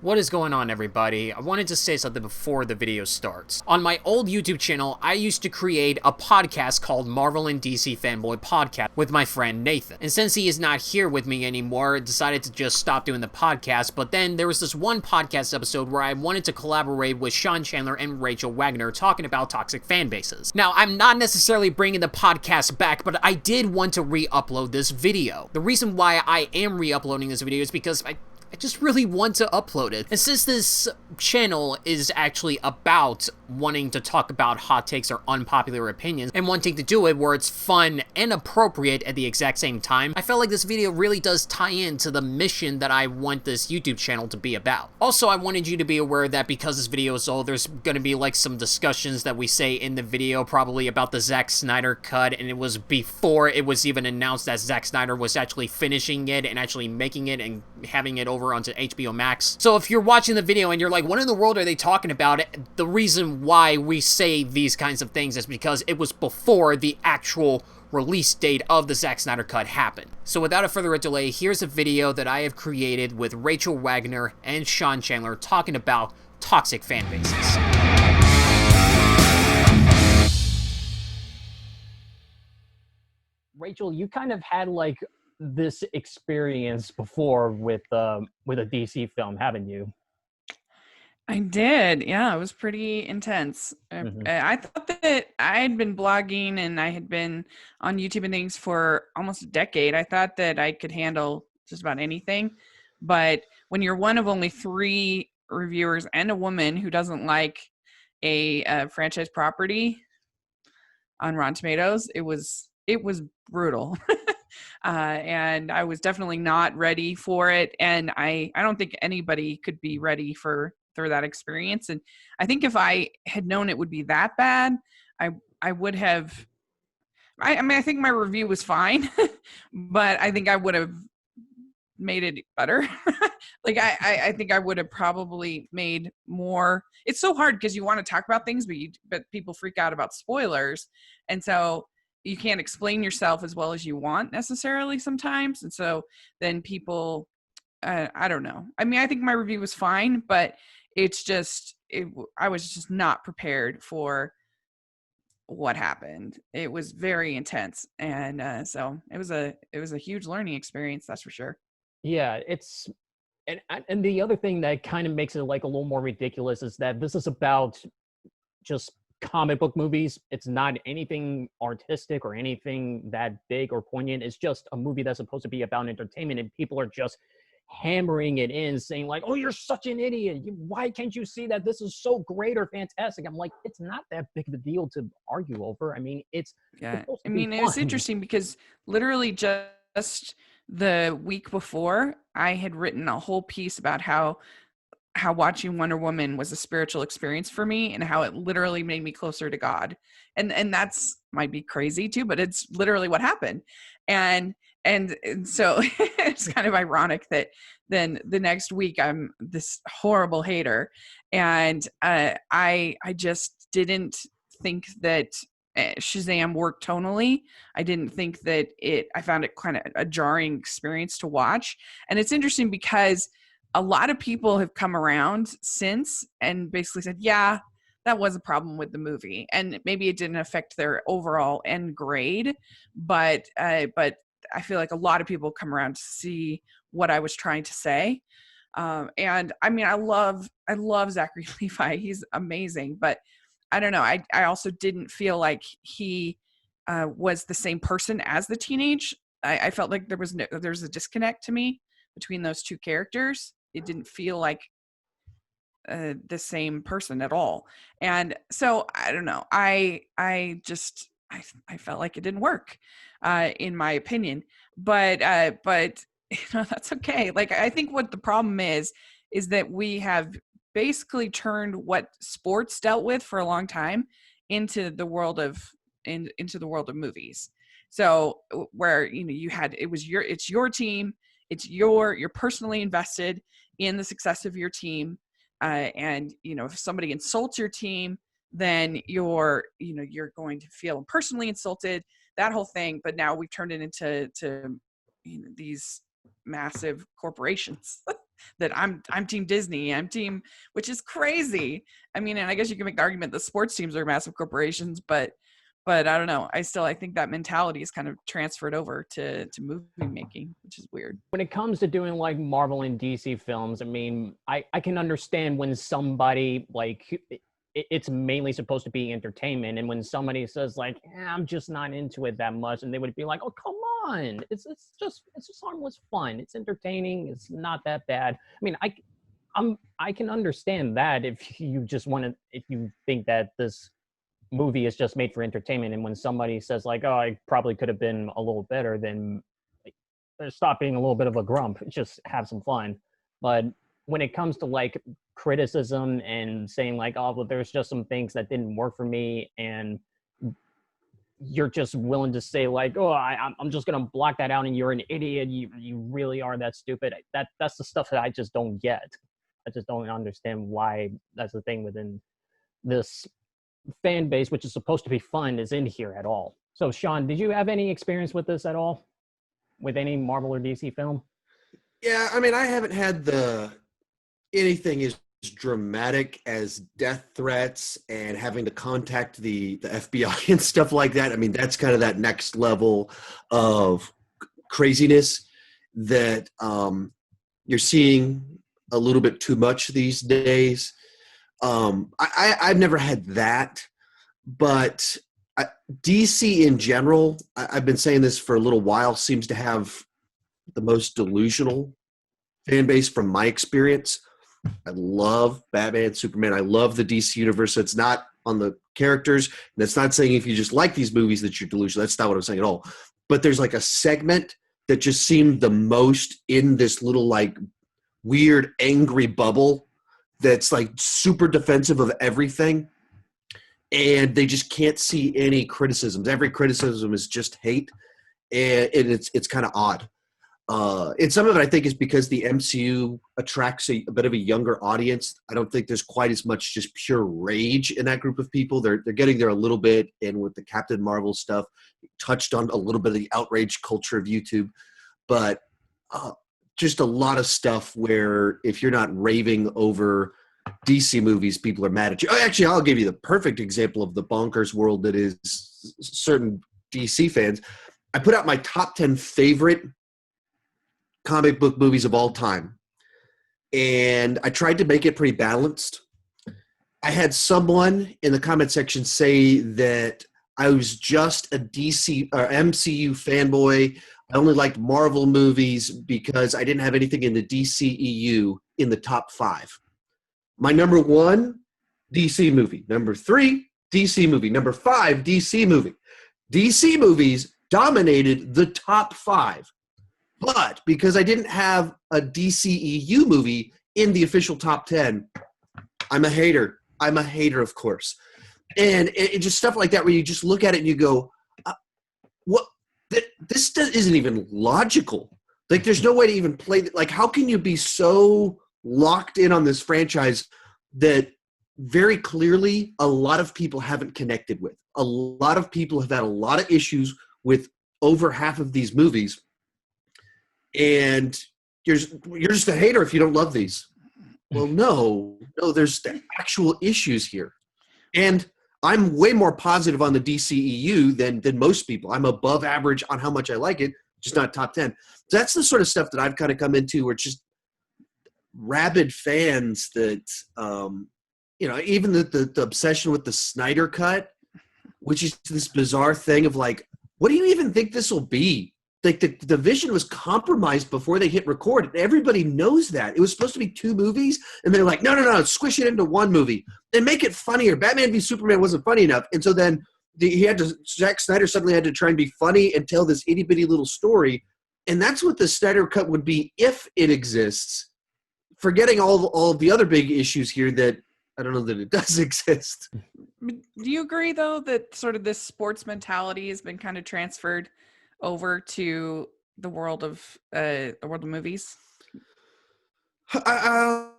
What is going on, everybody? I wanted to say something before the video starts. On my old YouTube channel, I used to create a podcast called Marvel and DC Fanboy Podcast with my friend Nathan. And since he is not here with me anymore, I decided to just stop doing the podcast, but then there was this one podcast episode where I wanted to collaborate with Chandler and Rachel Wagner talking about toxic fan bases. Now, I'm not necessarily bringing the podcast back, but I did want to re-upload this video. The reason why I am re-uploading this video is because I just really want to upload it. And since this channel is actually about wanting to talk about hot takes or unpopular opinions and wanting to do it where it's fun and appropriate at the exact same time, I felt like this video really does tie into the mission that I want this YouTube channel to be about. Also, I wanted you to be aware that because this video is old, there's gonna be like some discussions that we say in the video probably about the Snyder Cut, and it was before it was even announced that Zack Snyder was actually finishing it and actually making it and having it over onto HBO Max. So if you're watching the video and you're like, what in the world are they talking about? The reason why we say these kinds of things is because it was before the actual release date of the Zack Snyder Cut happened. So without a further delay, here's a video that I have created with Rachel Wagner and Chandler talking about toxic fan bases. Rachel, you kind of had like this experience before with a DC film, haven't you? I did. Yeah, it was pretty intense. I thought that I had been blogging and I had been on YouTube and things for almost a decade. I thought that I could handle just about anything. But when you're one of only 3 reviewers and a woman who doesn't like a franchise property on Rotten Tomatoes, it was brutal. And I was definitely not ready for it. And I don't think anybody could be ready for that experience. And I think if I had known it would be that bad, I would have, I mean, I think my review was fine, but I think I would have made it better. Like, I think I would have probably made more. It's so hard because you want to talk about things, but people freak out about spoilers. And so you can't explain yourself as well as you want necessarily sometimes. And so then people, I don't know. I mean, I think my review was fine, but it's just, I was just not prepared for what happened. It was very intense. And so it was a huge learning experience. That's for sure. Yeah, and the other thing that kind of makes it like a little more ridiculous is that this is about just comic book movies. It's not anything artistic or anything that big or poignant. It's just a movie that's supposed to be about entertainment, and people are just hammering it in, saying like, oh, you're such an idiot, why can't you see that this is so great or fantastic? I'm like, it's not that big of a deal to argue over. I mean, it's supposed to be fun. It was interesting because literally just the week before, I had written a whole piece about how watching Wonder Woman was a spiritual experience for me and how it literally made me closer to God. And that's might be crazy too, but it's literally what happened. And so it's kind of ironic that then the next week I'm this horrible hater. And I just didn't think that Shazam worked tonally. I didn't think that I found it kind of a jarring experience to watch. And it's interesting because a lot of people have come around since and basically said, yeah, that was a problem with the movie. And maybe it didn't affect their overall end grade, but I feel like a lot of people come around to see what I was trying to say. And I mean, I love Zachary Levi. He's amazing, but I don't know. I also didn't feel like he was the same person as the teenage. I felt like there's a disconnect to me between those two characters. It didn't feel like the same person at all. And so I don't know. I felt like it didn't work, in my opinion. But you know, that's okay. Like, I think what the problem is that we have basically turned what sports dealt with for a long time into the world of movies. So where, you know, it's your team, you're personally invested in the success of your team. And, you know, if somebody insults your team, then you're going to feel personally insulted, that whole thing. But now we've turned it into you know, these massive corporations. that I'm team Disney, I'm team, which is crazy. I mean, and I guess you can make the argument that sports teams are massive corporations, but I don't know. I think that mentality is kind of transferred over to movie making, which is weird. When it comes to doing like Marvel and DC films, I mean, I can understand when somebody like it's mainly supposed to be entertainment, and when somebody says like, I'm just not into it that much, and they would be like, oh come on, it's just harmless fun, it's entertaining, it's not that bad. I mean, I can understand that if you think that this movie is just made for entertainment, and when somebody says like, oh, I probably could have been a little better, then like, stop being a little bit of a grump, just have some fun. But when it comes to like criticism and saying like, oh, well, there's just some things that didn't work for me, and you're just willing to say like, oh, I'm just gonna block that out and you're an idiot, you really are that stupid, that's the stuff that I just don't get. I just don't understand why that's the thing within this fan base, which is supposed to be fun, is in here at all. So Sean, did you have any experience with this at all, with any Marvel or DC film? Yeah, I mean, I haven't had anything as dramatic as death threats and having to contact the FBI and stuff like that. I mean, that's kind of that next level of craziness that you're seeing a little bit too much these days. I've never had that, but DC in general, I've been saying this for a little while, seems to have the most delusional fan base from my experience. I love Batman, Superman. I love the DC universe. It's not on the characters. And that's not saying if you just like these movies that you're delusional. That's not what I'm saying at all. But there's like a segment that just seemed the most in this little like weird, angry bubble that's like super defensive of everything, and they just can't see any criticisms. Every criticism is just hate, and it's kind of odd. And some of it I think is because the MCU attracts a bit of a younger audience. I don't think there's quite as much just pure rage in that group of people. They're getting there a little bit, and with the Captain Marvel stuff, touched on a little bit of the outrage culture of YouTube, but just a lot of stuff where if you're not raving over DC movies, people are mad at you. Oh, actually, I'll give you the perfect example of the bonkers world that is certain DC fans. I put out my top 10 favorite comic book movies of all time, and I tried to make it pretty balanced. I had someone in the comment section say that I was just a DC or MCU fanboy. I only liked Marvel movies because I didn't have anything in the DCEU in the top 5. My number 1, DC movie. Number 3, DC movie. Number 5, DC movie. DC movies dominated the top 5. But because I didn't have a DCEU movie in the official top 10, I'm a hater. I'm a hater, of course. And it just stuff like that where you just look at it and you go, what? This isn't even logical. Like, there's no way to even play. Like, how can you be so locked in on this franchise that very clearly a lot of people haven't connected with? A lot of people have had a lot of issues with over half of these movies. And you're just a hater if you don't love these. Well, no, there's actual issues here. And I'm way more positive on the DCEU than most people. I'm above average on how much I like it, just not top 10. So that's the sort of stuff that I've kind of come into, where it's just rabid fans that, even the obsession with the Snyder Cut, which is this bizarre thing of like, what do you even think this will be? Like the vision was compromised before they hit record. Everybody knows that. It was supposed to be 2 movies, and they're like, no, squish it into 1 movie and make it funnier. Batman v Superman wasn't funny enough. And so then Zack Snyder suddenly had to try and be funny and tell this itty bitty little story. And that's what the Snyder Cut would be if it exists, forgetting all of the other big issues here that I don't know that it does exist. Do you agree, though, that sort of this sports mentality has been kind of transferred over to the world of movies? I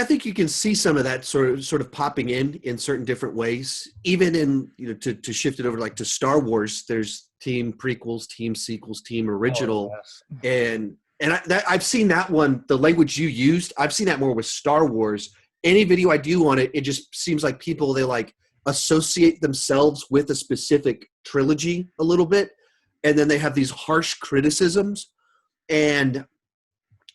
think you can see some of that sort of popping in certain different ways. Even in to shift it over like to Star Wars, there's team prequels, team sequels, team original, yes. and And I've seen that one, the language you used, I've seen that more with Star Wars. Any video I do on it, it just seems like people, they like associate themselves with a specific trilogy a little bit. And then they have these harsh criticisms. And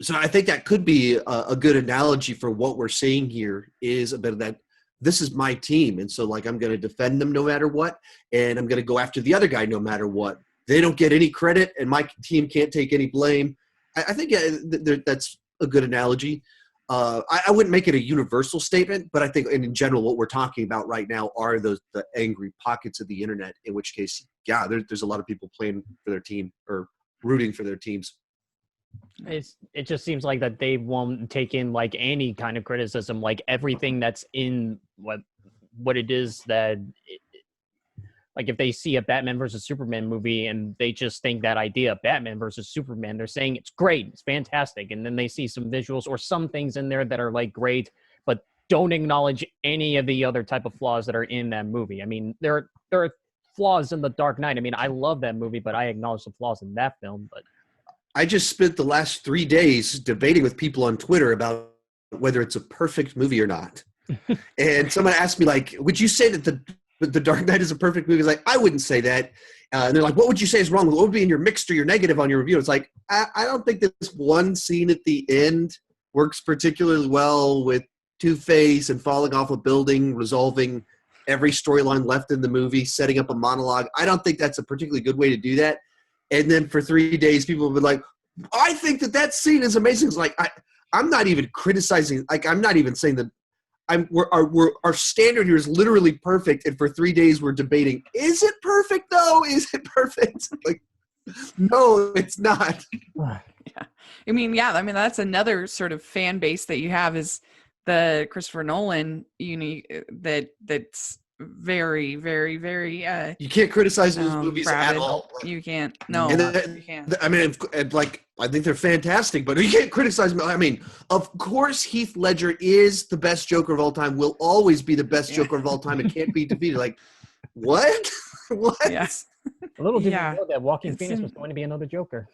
so I think that could be a good analogy for what we're seeing here, is a bit of that. This is my team. And so like, I'm going to defend them no matter what. And I'm going to go after the other guy no matter what. They don't get any credit and my team can't take any blame. I think that's a good analogy. I wouldn't make it a universal statement, but I think in general, what we're talking about right now are the angry pockets of the internet, in which case, yeah, there's a lot of people playing for their team or rooting for their teams. It just seems like that they won't take in like any kind of criticism, like everything that's in what it is that like if they see a Batman versus Superman movie and they just think that idea, Batman versus Superman, they're saying it's great, it's fantastic. And then they see some visuals or some things in there that are like great, but don't acknowledge any of the other type of flaws that are in that movie. I mean, there are flaws in The Dark Knight. I mean, I love that movie, but I acknowledge the flaws in that film. But I just spent the last 3 days debating with people on Twitter about whether it's a perfect movie or not. And someone asked me, like, would you say that the Dark Knight is a perfect movie? It's like, I wouldn't say that. And they're like, what would you say is wrong? What would be in your mixed or your negative on your review? It's like, I don't think this one scene at the end works particularly well with Two-Face and falling off a building, resolving every storyline left in the movie, setting up a monologue. I don't think that's a particularly good way to do that. And then for 3 days, people have been like, I think that scene is amazing. It's like, I'm not even criticizing. Like, I'm not even saying that our standard here is literally perfect. And for 3 days, we're debating, is it perfect though? Is it perfect? Like, no, it's not. Yeah. I mean, that's another sort of fan base that you have, is the Christopher Nolan that's very, very, very you can't criticize those movies rabid. at all. You can't. No, you can't. I mean, I think they're fantastic, but you can't criticize them. I mean, of course, Heath Ledger is the best Joker of all time, will always be the best Joker of all time, and can't be defeated. Like, what? What? Yes. a little did we know that Joaquin Phoenix was going to be another Joker.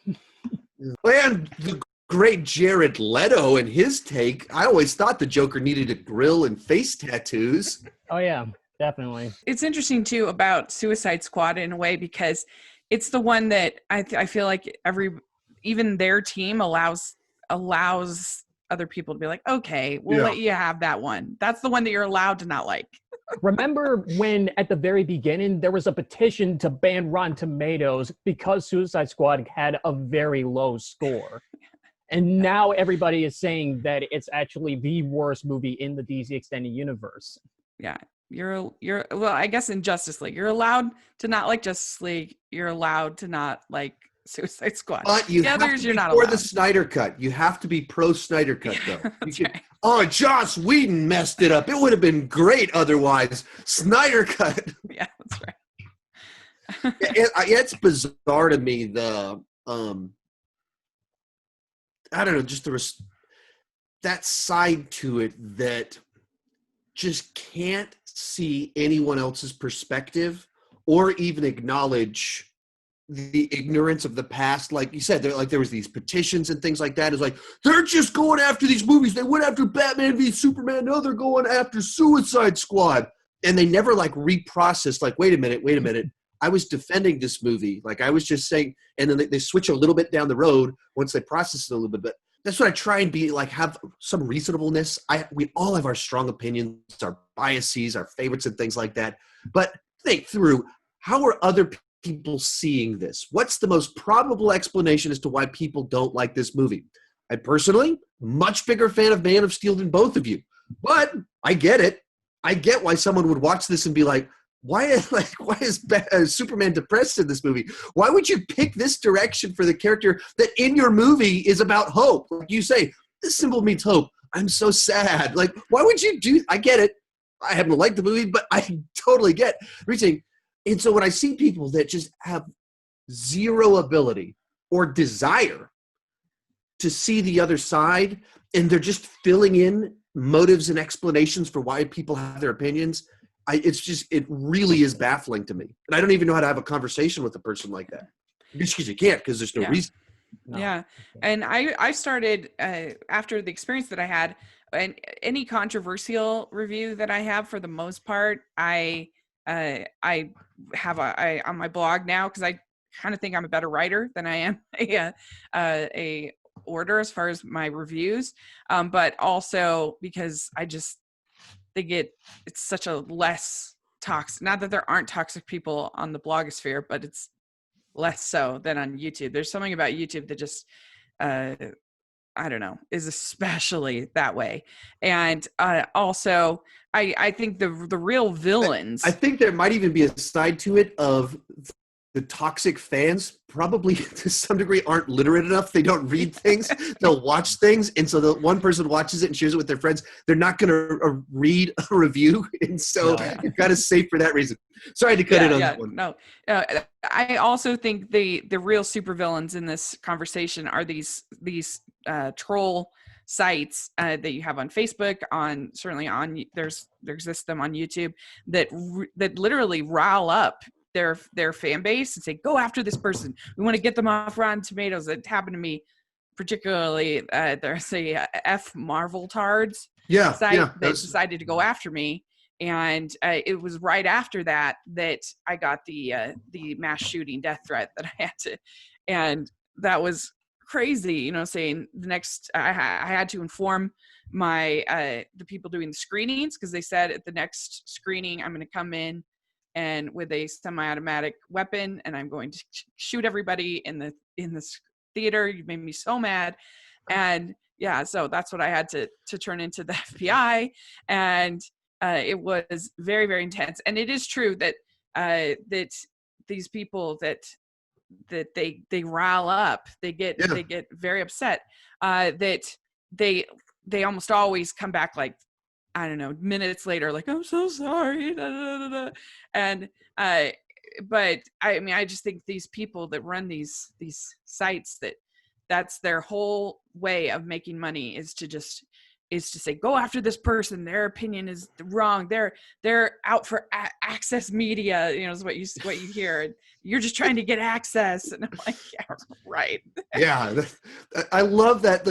And the great Jared Leto and his take, I always thought the Joker needed a grill and face tattoos. Oh, yeah. Definitely. It's interesting too about Suicide Squad in a way, because it's the one that I feel like even their team allows other people to be like, okay, we'll let you have that one. That's the one that you're allowed to not like. Remember when at the very beginning there was a petition to ban Rotten Tomatoes because Suicide Squad had a very low score? And now everybody is saying that it's actually the worst movie in the DC Extended Universe. Yeah. You're well, I guess in Justice League, you're allowed to not like Justice League. You're allowed to not like Suicide Squad. But you have to be for the Snyder Cut. You have to be pro Snyder Cut, though. Right. Oh, Joss Whedon messed it up. It would have been great otherwise. Snyder Cut. Yeah, that's right. It's bizarre to me, I don't know, just that side to it that just can't see anyone else's perspective or even acknowledge the ignorance of the past. Like you said, there was these petitions and things like that. It's like, they're just going after these movies. They went after Batman v Superman. No, they're going after Suicide Squad. And they never like reprocessed, like, wait a minute. I was defending this movie. Like I was just saying, and then they switch a little bit down the road once they process it a little bit. But that's what I try and be, like, have some reasonableness. We all have our strong opinions, our biases, our favorites and things like that. But think through, how are other people seeing this? What's the most probable explanation as to why people don't like this movie? I personally, much bigger fan of Man of Steel than both of you. But I get it. I get why someone would watch this and be like, why is Superman depressed in this movie? Why would you pick this direction for the character that in your movie is about hope? Like you say, this symbol means hope. I'm so sad. Like, why would you do? I get it. I happen to like the movie, but I totally get everything. And so when I see people that just have zero ability or desire to see the other side, and they're just filling in motives and explanations for why people have their opinions, it really is baffling to me. And I don't even know how to have a conversation with a person like that. Because you can't, because there's no reason. No. Yeah. And I started after the experience that I had, and any controversial review that I have, for the most part, I have on my blog now, because I kind of think I'm a better writer than I am a order as far as my reviews, but also because I just think it's such a less toxic. Not that there aren't toxic people on the blogosphere, but it's less so than on YouTube. There's something about YouTube that just I don't know, is especially that way. And also I think the real villains, I think there might even be a side to it of the toxic fans probably to some degree aren't literate enough. They don't read things. They'll watch things. And so the one person watches it and shares it with their friends. They're not going to read a review. And so you're kind of safe for that reason. Sorry to cut in on that one. No, I also think the real supervillains in this conversation are these troll sites that you have on Facebook, there exists them on YouTube that literally rile up their fan base and say, go after this person. We want to get them off Rotten Tomatoes. It happened to me particularly. There's a F Marvel Tards site that decided to go after me. And it was right after that I got the mass shooting death threat that I had to, and that was crazy, saying the next, I had to inform my the people doing the screenings, because they said at the next screening I'm going to come in and with a semi-automatic weapon, and I'm going to shoot everybody in this theater. You made me so mad. And yeah, so that's what I had to turn into the FBI. And it was very, very intense. And it is true that that these people that they rile up, they get very upset, that they almost always come back like, I don't know, minutes later, like, I'm so sorry. Da, da, da, da. And but I just think these people that run these sites, that's their whole way of making money, is to say, go after this person. Their opinion is wrong. They're out for access media, is what you hear. And you're just trying to get access. And I'm like, yeah, right. Yeah. I love that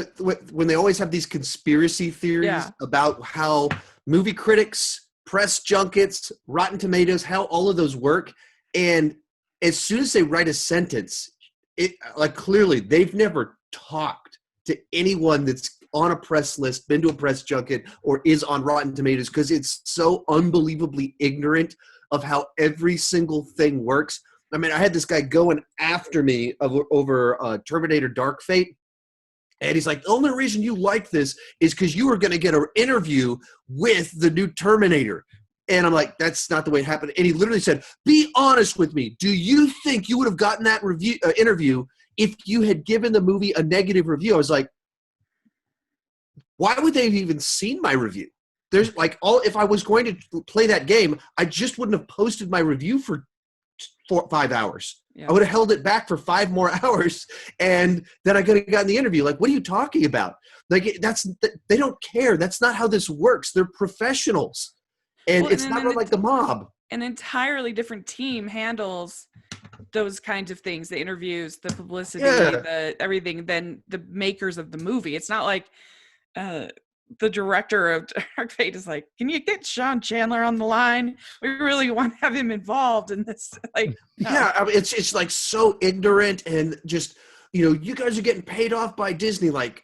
when they always have these conspiracy theories about how movie critics, press junkets, Rotten Tomatoes, how all of those work. And as soon as they write a sentence, clearly they've never talked to anyone that's on a press list, been to a press junket, or is on Rotten Tomatoes, because it's so unbelievably ignorant of how every single thing works. I mean, I had this guy going after me over Terminator Dark Fate, and he's like, the only reason you like this is because you were going to get an interview with the new Terminator. And I'm like, that's not the way it happened. And he literally said, be honest with me. Do you think you would have gotten that interview if you had given the movie a negative review? I was like, why would they have even seen my review? There's if I was going to play that game, I just wouldn't have posted my review for 5 hours. Yeah. I would have held it back for 5 more hours, and then I could have gotten the interview. Like, what are you talking about? Like, they don't care. That's not how this works. They're professionals, and it's not like the mob. An entirely different team handles those kinds of things, the interviews, the publicity, the everything, than the makers of the movie. It's not like the director of Dark Fate is like, can you get Sean Chandler on the line? We really want to have him involved in this. Like, no. Yeah, I mean, it's like so ignorant, and just, you guys are getting paid off by Disney. Like,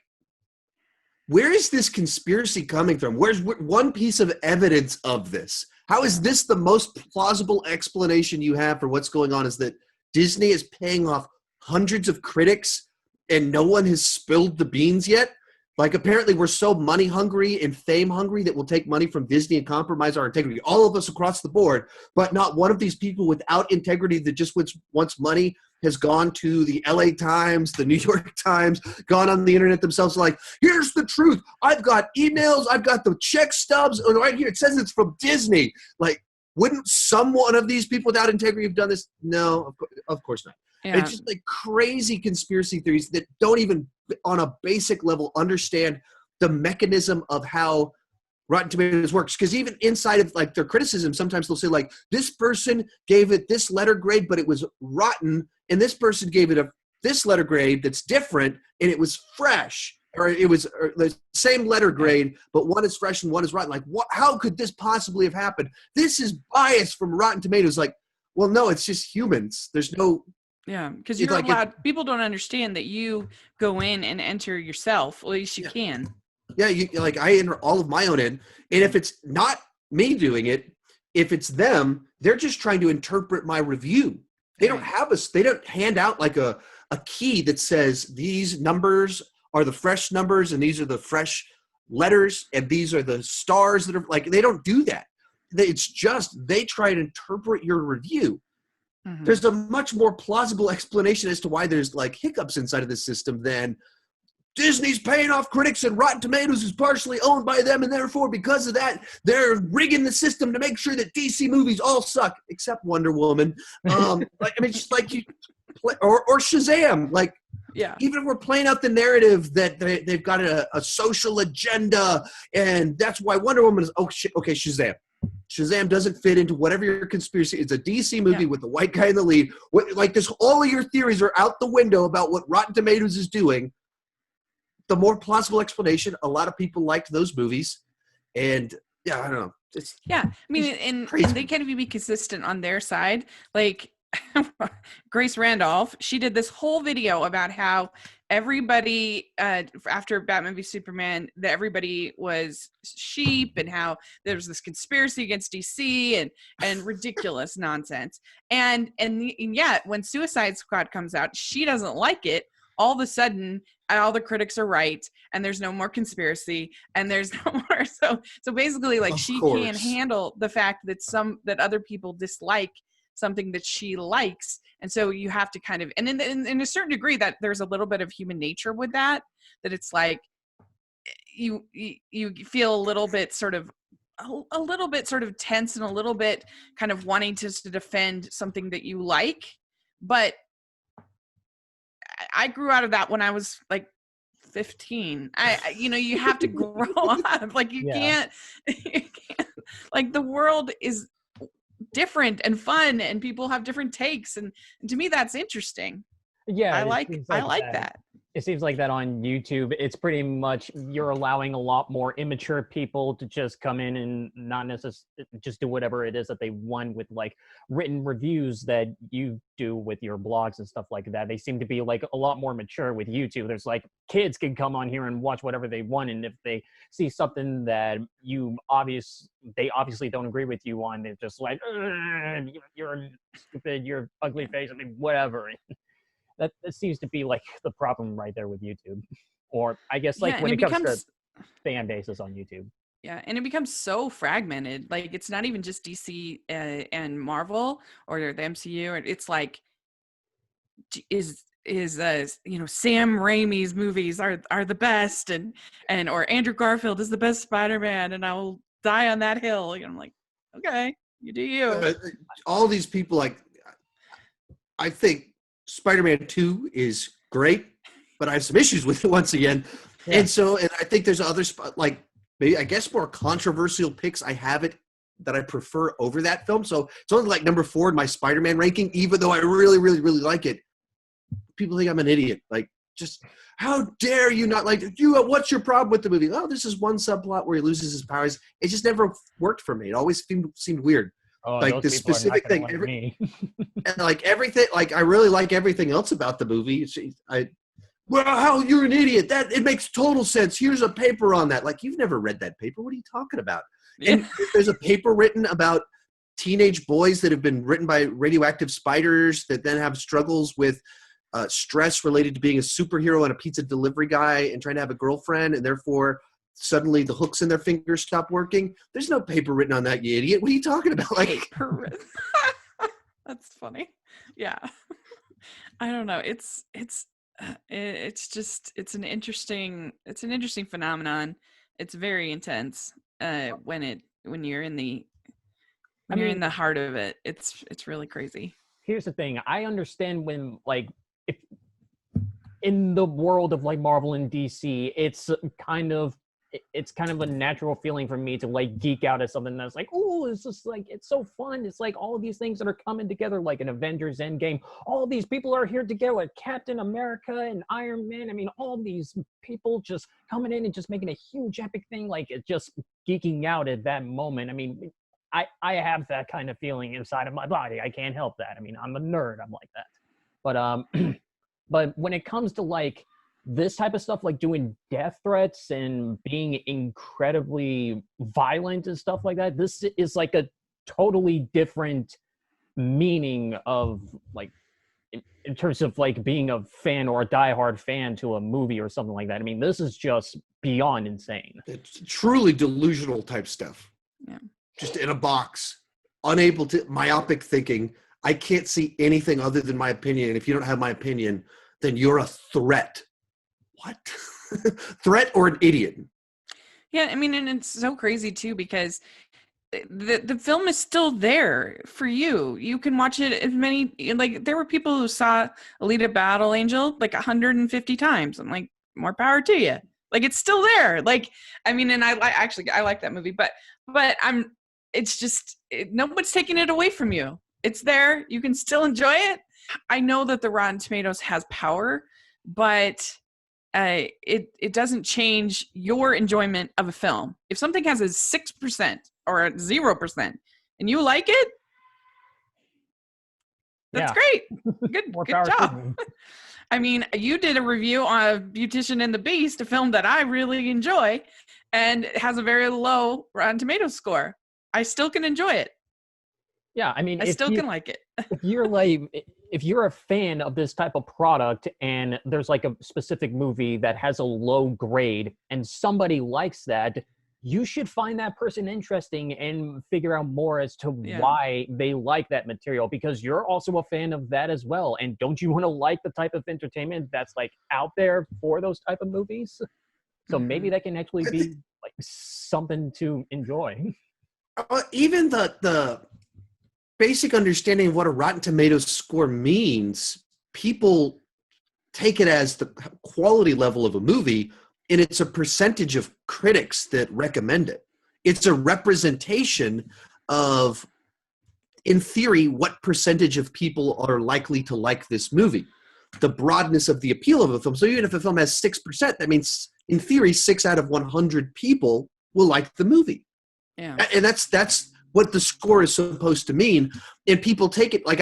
where is this conspiracy coming from? Where's one piece of evidence of this? How is this the most plausible explanation you have for what's going on? Is that Disney is paying off hundreds of critics and no one has spilled the beans yet? Like, apparently we're so money hungry and fame hungry that we'll take money from Disney and compromise our integrity. All of us across the board, but not one of these people without integrity that just wants money has gone to the LA Times, the New York Times, gone on the internet themselves like, here's the truth. I've got emails. I've got the check stubs. And right here, it says it's from Disney. Like, wouldn't someone of these people without integrity have done this? No, of course not. Yeah. It's just like crazy conspiracy theories that don't even on a basic level understand the mechanism of how Rotten Tomatoes works. Because even inside of like their criticism, sometimes they'll say like, this person gave it this letter grade, but it was rotten. And this person gave it a this letter grade that's different, and it was fresh, or it was the same letter grade, but one is fresh and one is rotten. Like, what? How could this possibly have happened? This is bias from Rotten Tomatoes. Like, well, no, it's just humans. There's no. Yeah, because you're like allowed. People don't understand that you go in and enter yourself. At least you can. Yeah, like I enter all of my own in, and if it's not me doing it, if it's them, they're just trying to interpret my review. They don't have us. They don't hand out like a key that says these numbers are the fresh numbers and these are the fresh letters and these are the stars that are like. They don't do that. It's just they try to interpret your review. Mm-hmm. There's a much more plausible explanation as to why there's like hiccups inside of the system than Disney's paying off critics and Rotten Tomatoes is partially owned by them, and therefore because of that, they're rigging the system to make sure that DC movies all suck except Wonder Woman. Just like you play, or Shazam. Like, yeah, even if we're playing out the narrative that they've got a social agenda, and that's why Wonder Woman is okay. Shazam doesn't fit into whatever your conspiracy. It's a DC movie with the white guy in the lead. All of your theories are out the window about what Rotten Tomatoes is doing. The more plausible explanation, a lot of people liked those movies, and yeah, I don't know. And they can't even be consistent on their side. Like Grace Randolph, she did this whole video about how everybody after Batman v Superman, that everybody was sheep and how there was this conspiracy against DC and ridiculous nonsense. And yet when Suicide Squad comes out, she doesn't like it. All of a sudden, all the critics are right, and there's no more conspiracy, and there's no more. So basically, like, she can't handle the fact that other people dislike something that she likes, and so you have to kind of, and in a certain degree, that there's a little bit of human nature with that it's like you feel a little bit sort of tense and a little bit kind of wanting to defend something that you like, but I grew out of that when I was like 15. You have to grow up. Like you can't, like the world is different and fun and people have different takes. And to me, that's interesting. Yeah. I like that. It seems like that on YouTube, it's pretty much you're allowing a lot more immature people to just come in and not necessarily just do whatever it is that they want with like written reviews that you do with your blogs and stuff like that. They seem to be like a lot more mature with YouTube. There's like kids can come on here and watch whatever they want, and if they see something that they obviously don't agree with you on, they're just like, you're stupid, you're ugly face, I mean, whatever. That seems to be like the problem right there with YouTube, or I guess like when it comes to fan bases on YouTube. Yeah, and it becomes so fragmented. Like it's not even just DC and Marvel or the MCU. Or it's like is Sam Raimi's movies are the best, and or Andrew Garfield is the best Spider-Man, and I will die on that hill. And I'm like, okay, you do you. All these people, like, I think Spider-Man 2 is great, but I have some issues with it once again. Yeah. And I think there's other like maybe I guess more controversial picks I have it that I prefer over that film. So it's only like number 4 in my Spider-Man ranking, even though I really, really, really like it. People think I'm an idiot. Like, just how dare you not like it? What's your problem with the movie? Oh, this is one subplot where he loses his powers. It just never worked for me. It always seemed weird. Oh, like the specific thing, and like everything, like I really like everything else about the movie. How you're an idiot? That it makes total sense. Here's a paper on that. Like, you've never read that paper. What are you talking about? And if there's a paper written about teenage boys that have been written by radioactive spiders that then have struggles with stress related to being a superhero and a pizza delivery guy and trying to have a girlfriend, and therefore suddenly the hooks in their fingers stop working. There's no paper written on that, you idiot. What are you talking about? Like, that's funny. Yeah. I don't know. It's an interesting phenomenon. It's very intense when you're in the heart of it. It's really crazy. Here's the thing. I understand when, like, if in the world of like Marvel and DC, it's kind of it's kind of a natural feeling for me to like geek out at something that's like, oh, it's just like, it's so fun. It's like all of these things that are coming together, like an Avengers Endgame. All these people are here together, like Captain America and Iron Man. I mean, all these people just coming in and just making a huge epic thing. Like, it's just geeking out at that moment. I mean, I have that kind of feeling inside of my body. I can't help that. I mean, I'm a nerd. I'm like that. But but when it comes to like this type of stuff, like doing death threats and being incredibly violent and stuff like that, this is like a totally different meaning of like in terms of like being a fan or a diehard fan to a movie or something like that. I mean, this is just beyond insane. It's truly delusional type stuff. Yeah. Just in a box, unable to, myopic thinking. I can't see anything other than my opinion. And if you don't have my opinion, then you're a threat. What? Threat or an idiot? Yeah, I mean, and it's so crazy too, because the film is still there for you. You can watch it as many, like there were people who saw Alita Battle Angel like 150 times. I'm like, more power to you. Like, it's still there. Like, I mean, and I like that movie, but it's just, nobody's taking it away from you. It's there. You can still enjoy it. I know that the Rotten Tomatoes has power, but it doesn't change your enjoyment of a film. If something has a 6% or a 0% and you like it, that's great. Good job. I mean, you did a review on Beautician and the Beast, a film that I really enjoy, and it has a very low Rotten Tomatoes score. I still can enjoy it. Yeah, I mean, I still can like it. if you're a fan of this type of product and there's like a specific movie that has a low grade and somebody likes that, you should find that person interesting and figure out more as to why they like that material, because you're also a fan of that as well. And don't you want to like the type of entertainment that's like out there for those type of movies? So maybe that can actually be like something to enjoy. Even the basic understanding of what a Rotten Tomatoes score means, people take it as the quality level of a movie, and it's a percentage of critics that recommend it. It's a representation of, in theory, what percentage of people are likely to like this movie, the broadness of the appeal of a film. So even if a film has 6%, that means, in theory, 6 out of 100 people will like the movie. Yeah. And that's what the score is supposed to mean. And people take it, like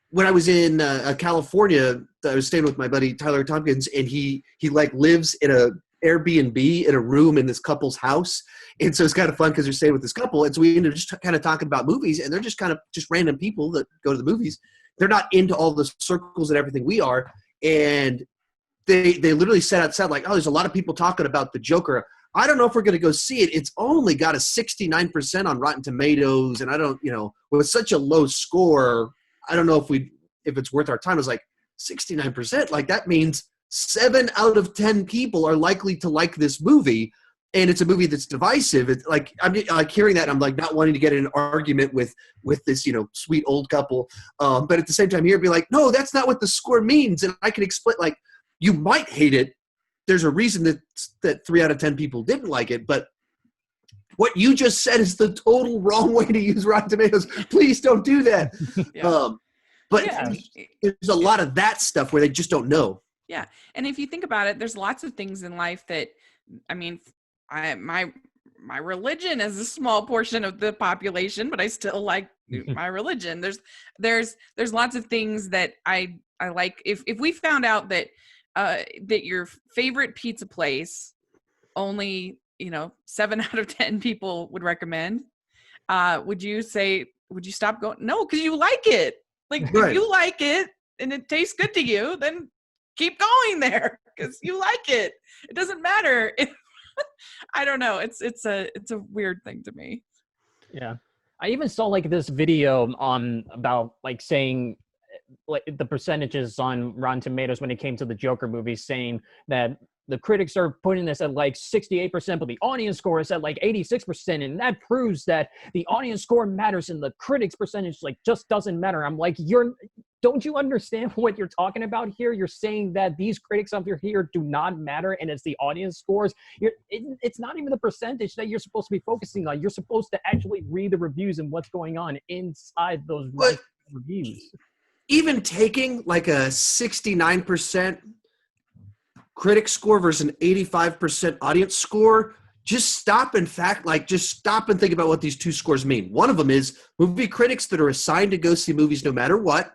when I was in California, I was staying with my buddy Tyler Tompkins, and he like lives in a Airbnb in a room in this couple's house. And so it's kind of fun because they're staying with this couple. And so we ended up just kind of talking about movies, and they're just kind of just random people that go to the movies. They're not into all the circles and everything we are. And they literally said outside, like, oh, there's a lot of people talking about the Joker. I don't know if we're going to go see it. It's only got a 69% on Rotten Tomatoes. And I don't, with such a low score, I don't know if it's worth our time. I was like, 69%? Like, that means 7 out of 10 people are likely to like this movie. And it's a movie that's divisive. It's like, I'm like hearing that, and I'm like not wanting to get in an argument with this, sweet old couple. But at the same time here, be like, no, that's not what the score means. And I can explain, like, you might hate it. There's a reason that 3 out of 10 people didn't like it, but what you just said is the total wrong way to use Rotten Tomatoes. Please don't do that. There's a lot of that stuff where they just don't know. Yeah. And if you think about it, there's lots of things in life that, I mean, my religion is a small portion of the population, but I still like my religion. There's lots of things that I like. If we found out that your favorite pizza place only 7 out of 10 people would recommend, would you stop going? No, because you like it. Like, right. If you like it and it tastes good to you, then keep going there because you like it. It doesn't matter if I don't know. It's a weird thing to me. Yeah, I even saw like this video about like saying like the percentages on Rotten Tomatoes when it came to the Joker movie, saying that the critics are putting this at like 68%, but the audience score is at like 86%. And that proves that the audience score matters and the critics percentage like just doesn't matter. I'm like, don't you understand what you're talking about here? You're saying that these critics up here do not matter, and it's the audience scores. It's not even the percentage that you're supposed to be focusing on. You're supposed to actually read the reviews and what's going on inside those reviews. Even taking like a 69% critic score versus an 85% audience score, just stop and think about what these two scores mean. One of them is movie critics that are assigned to go see movies no matter what,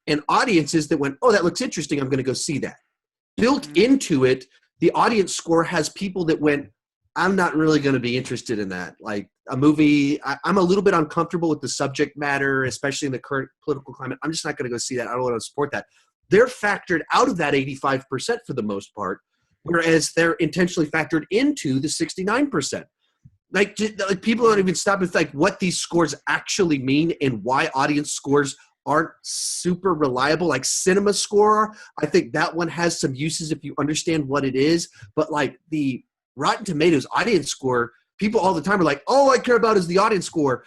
and audiences that went, oh, that looks interesting, I'm going to go see that. Built into it, the audience score has people that went, I'm not really going to be interested in that. Like a movie, I'm a little bit uncomfortable with the subject matter, especially in the current political climate. I'm just not going to go see that. I don't want to support that. They're factored out of that 85% for the most part, whereas they're intentionally factored into the 69%. Like people don't even stop and think what these scores actually mean and why audience scores aren't super reliable. Like cinema score, I think that one has some uses if you understand what it is. But like the Rotten Tomatoes audience score, people all the time are like, all I care about is the audience score.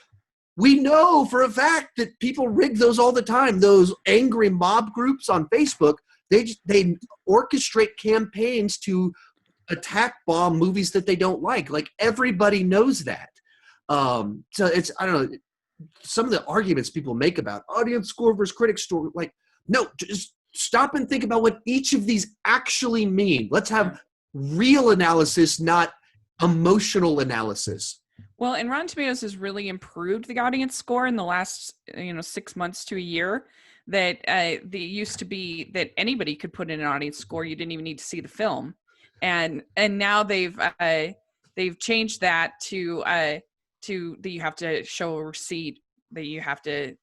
We know for a fact that people rig those all the time. Those angry mob groups on Facebook, they orchestrate campaigns to attack bomb movies that they don't like. Like everybody knows that. So it's, I don't know, some of the arguments people make about audience score versus critic score, like, no, just stop and think about what each of these actually mean. Let's have real analysis, not emotional analysis. Well, and Rotten Tomatoes has really improved the audience score in the last 6 months to a year. That they used to be that anybody could put in an audience score. You didn't even need to see the film, and now they've changed that to that you have to show a receipt, that you have to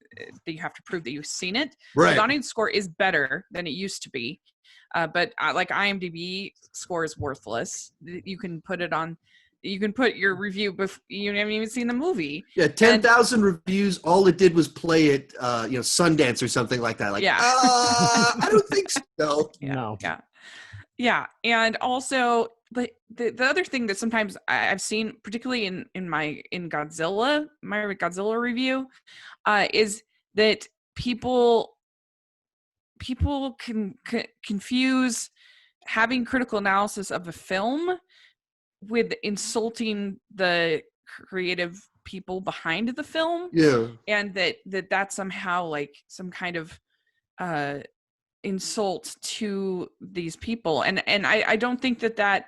prove that you've seen it. Right. So the audience score is better than it used to be, but like IMDb score is worthless. You can put it on. You can put your review before you haven't even seen the movie. Yeah, 10,000 reviews. All it did was play it, Sundance or something like that. Like, yeah. I don't think so. Yeah, No. Yeah. And also, the other thing that sometimes I've seen, particularly in Godzilla, my Godzilla review, is that people can confuse having critical analysis of a film with insulting the creative people behind the film. Yeah. And that's somehow like some kind of insult to these people. And I don't think that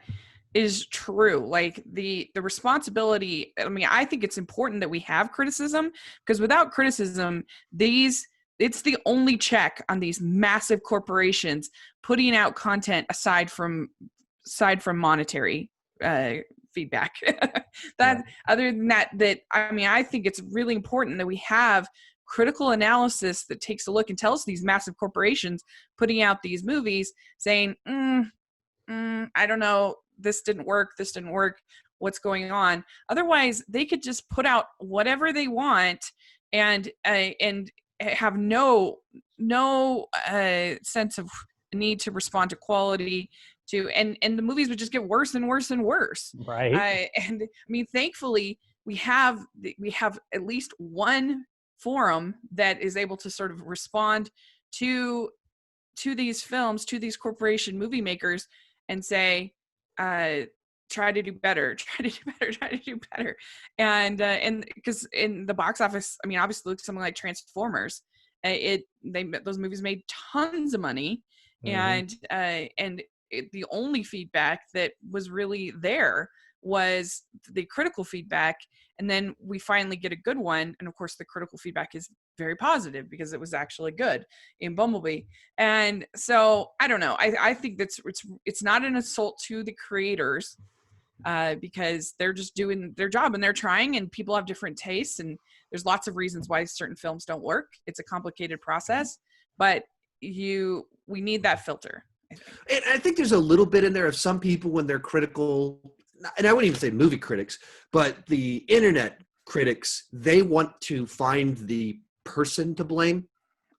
is true. Like the responsibility, I mean, I think it's important that we have criticism, because without criticism, it's the only check on these massive corporations putting out content aside from monetary feedback. Other than that, I mean, I think it's really important that we have critical analysis that takes a look and tells these massive corporations putting out these movies saying, I don't know, this didn't work, what's going on. Otherwise, they could just put out whatever they want and have no sense of need to respond to quality. And the movies would just get worse and worse and worse. Right. And I mean, thankfully, we have at least one forum that is able to sort of respond to these films, to these corporation movie makers, and say, try to do better. And because in the box office, I mean, obviously, look at something like Transformers. Those movies made tons of money, and the only feedback that was really there was the critical feedback. And then we finally get a good one. And of course, the critical feedback is very positive because it was actually good in Bumblebee. And so I don't know. I think it's not an assault to the creators, because they're just doing their job and they're trying, and people have different tastes. And there's lots of reasons why certain films don't work. It's a complicated process, but we need that filter. And I think there's a little bit in there of some people when they're critical, and I wouldn't even say movie critics, but the internet critics, they want to find the person to blame.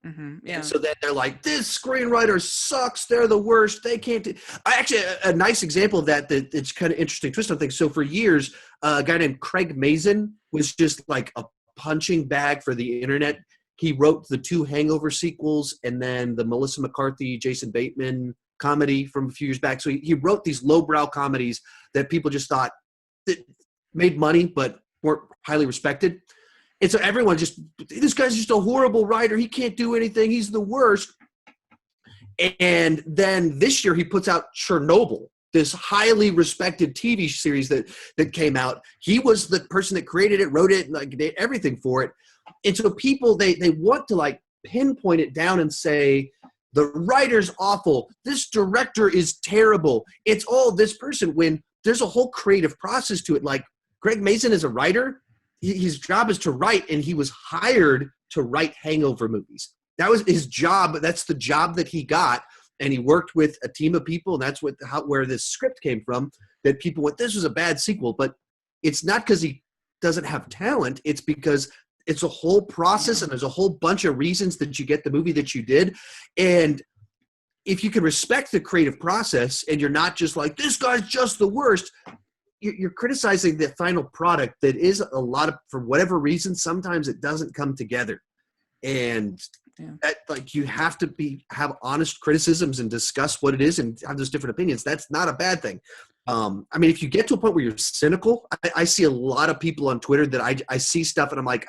Mm-hmm, yeah. And so then they're like, this screenwriter sucks. They're the worst. They can't do. Actually, a nice example of that it's kind of interesting twist on things. So for years, a guy named Craig Mazin was just like a punching bag for the internet. He wrote the 2 Hangover sequels and then the Melissa McCarthy, Jason Bateman comedy from a few years back. So he wrote these lowbrow comedies that people just thought that made money but weren't highly respected. And so everyone just, this guy's just a horrible writer. He can't do anything. He's the worst. And then this year he puts out Chernobyl, this highly respected TV series that came out. He was the person that created it, wrote it, like did everything for it. And so people, they want to like pinpoint it down and say, the writer's awful. This director is terrible. It's all this person, when there's a whole creative process to it. Like Greg Mason is a writer. His job is to write, and he was hired to write Hangover movies. That was his job. That's the job that he got. And he worked with a team of people, and that's where this script came from, that people went, this was a bad sequel. But it's not because he doesn't have talent. It's because it's a whole process, and there's a whole bunch of reasons that you get the movie that you did. And if you can respect the creative process and you're not just like, this guy's just the worst, you're criticizing the final product that is a lot of, for whatever reason, sometimes it doesn't come together. And that, like, you have to have honest criticisms and discuss what it is and have those different opinions. That's not a bad thing. I mean, if you get to a point where you're cynical, I see a lot of people on Twitter that I see stuff and I'm like,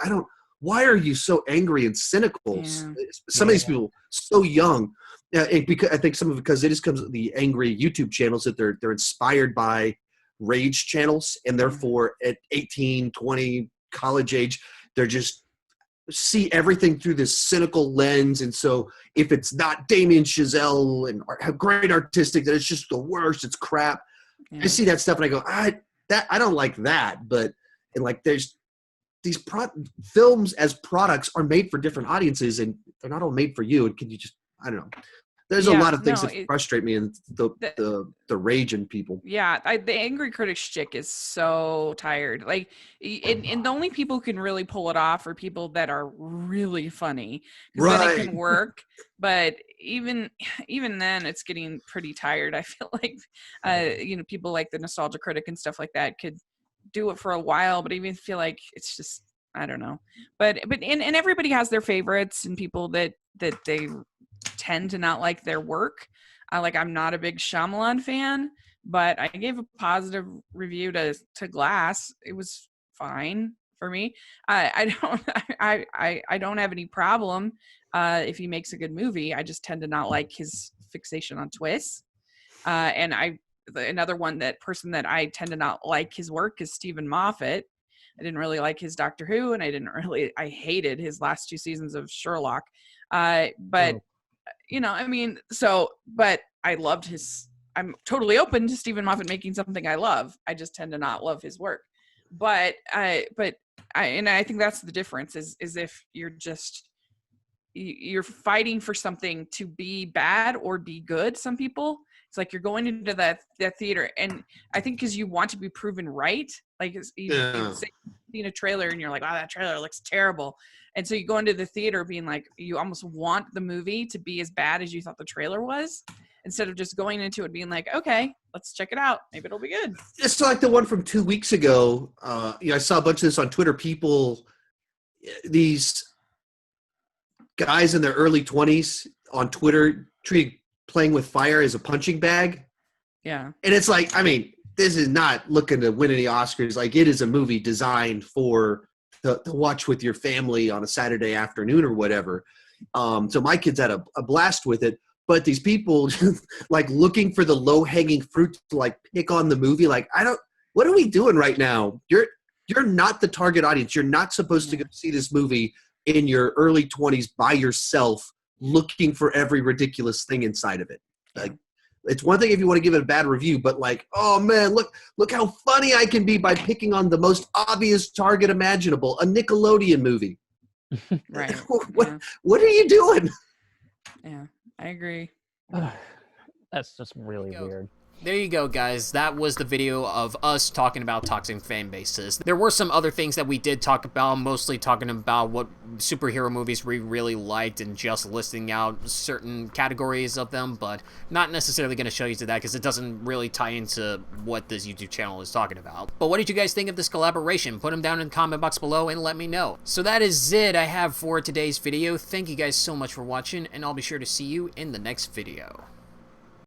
why are you so angry and cynical? Yeah. Some of these people so young. Because I think some of it, because it just comes with the angry YouTube channels that they're inspired by rage channels, and therefore at 18, 20, college age, they're just see everything through this cynical lens. And so if it's not Damien Chazelle and have great artistic, that it's just the worst, it's crap. Yeah. I see that stuff and I go, I don't like that. But and like there's these films as products are made for different audiences, and they're not all made for you. And can you just, I don't know. There's a lot of things that frustrate me, and the rage in people. Yeah, the angry critic shtick is so tired. Like, and the only people who can really pull it off are people that are really funny, because then it can work. But even then, it's getting pretty tired. I feel like, people like the Nostalgia Critic and stuff like that could do it for a while, but I even feel like it's just, I don't know. But everybody has their favorites and people that they tend to not like their work. I'm not a big Shyamalan fan, but I gave a positive review to Glass. It was fine for me. I don't have any problem if he makes a good movie. I just tend to not like his fixation on twists. And another person that I tend to not like his work is Stephen Moffat. I didn't really like his Doctor Who, and I hated his last 2 seasons of Sherlock. But I loved I'm totally open to Stephen Moffat making something I love. I just tend to not love his work. But I think that's the difference is if you're fighting for something to be bad or be good. Some people, it's like you're going into that theater, and I think because you want to be proven right. Like you've seen a trailer and you're like, oh, that trailer looks terrible. And so you go into the theater being like, you almost want the movie to be as bad as you thought the trailer was, instead of just going into it being like, okay, let's check it out. Maybe it'll be good. It's like the one from 2 weeks ago. I saw a bunch of this on Twitter. People, these guys in their early 20s on Twitter treating Playing with Fire as a punching bag. Yeah. And it's like, I mean, this is not looking to win any Oscars. Like, it is a movie designed to watch with your family on a Saturday afternoon or whatever. So my kids had a blast with it. But these people like looking for the low-hanging fruit to like pick on the movie. Like, what are we doing right now? You're not the target audience. You're not supposed to go see this movie in your early 20s by yourself, looking for every ridiculous thing inside of it. Like, it's one thing if you want to give it a bad review, but like, oh man, look how funny I can be by picking on the most obvious target imaginable, a Nickelodeon movie. Right. What are you doing? Yeah, I agree. That's just really weird. There you go, guys. That was the video of us talking about toxic fan bases. There were some other things that we did talk about, mostly talking about what superhero movies we really liked and just listing out certain categories of them, but not necessarily going to show you to that because it doesn't really tie into what this YouTube channel is talking about. But what did you guys think of this collaboration? Put them down in the comment box below and let me know. So that is it I have for today's video. Thank you guys so much for watching, and I'll be sure to see you in the next video.